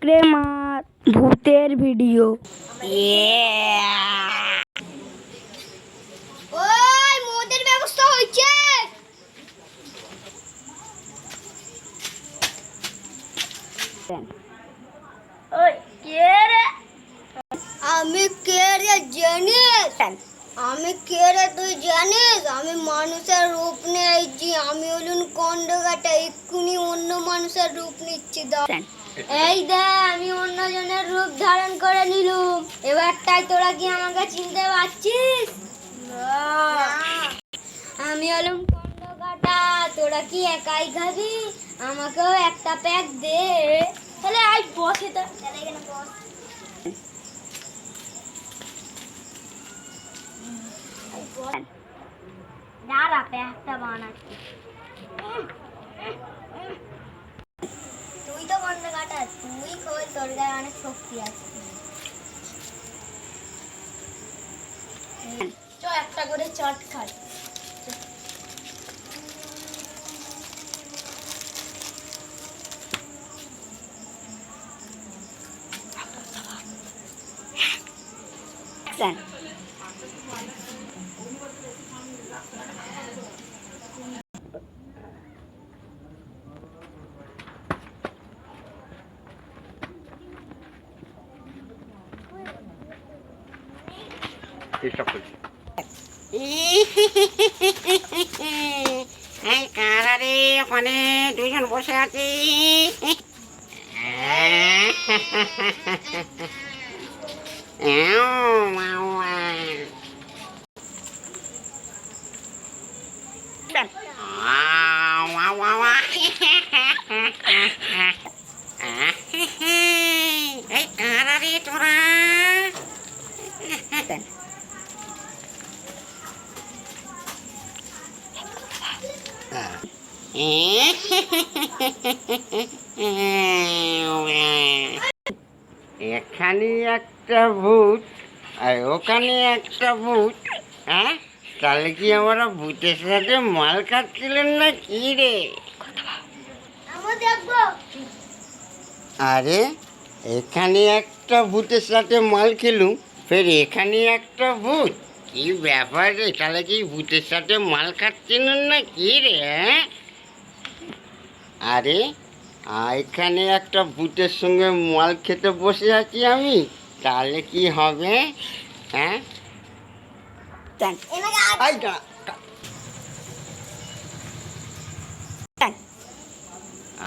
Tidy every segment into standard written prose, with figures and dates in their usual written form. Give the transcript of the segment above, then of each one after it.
Disclaimer ভূতের video. ওই মদের ব্যবস্থা হয়েছে। ওই কে রে? আমি কে রে জানিস? আমি কে রে তুই জানিস? আমি মানুষের রূপ নিয়েছি। আমি হলুন কন্ডকাটা, এক্ষুনি অন্য মানুষের রূপ নিচ্ছি। এই দে, আমি অন্য জনের রূপ ধারণ করে নিলুম। এবারটাই তোরা কি আমাকে চিনতে পারছিস? আমি হলুম কন্ডকাটা, তোরা কি একাই খাবি? আমাকেও একটা প্যাক দে। তাহলে আজ বসে তো বস। দাঁড়া, প্যাকটা বানাচ্ছি। তুই তো কন্ডকাটা, তুই খোল, তোর গায়ে অনেক শক্তি আছে। চ একটা করে চট খাই। এই কারারে ওখানে দুইজন বসে আছি। এই কারারে তোরা এখানে একটা ভূত আর ওখানে একটা ভূত। হ্যাঁ, তাহলে কি আমরা ভূতের সাথে মাল খাচ্ছিলেন না কি রে? আরে এখানে একটা ভূতের সাথে মাল খেলুম, ফের এখানে একটা ভূত। কি ব্যাপার রে? তাহলে কি ভূতের সাথে মাল খাচ্ছিলেন না কি রে? হ্যাঁ, আরে এখানে একটা ভূতের সঙ্গে মাল খেতে বসে আছি আমি, তাহলে কি হবে? হ্যাঁ,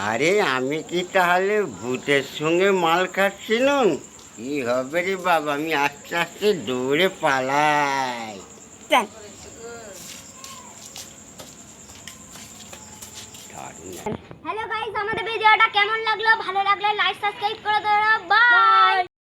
আরে আমি কি তাহলে ভূতের সঙ্গে মাল খাচ্ছিলাম? কি হবে রে বাবা, আমি আস্তে আস্তে দৌড়ে পালাই। হ্যালো গাইস, আমাদের ভিডিওটা কেমন লাগলো? ভালো লাগলে লাইক সাবস্ক্রাইব করে দাও। বাই।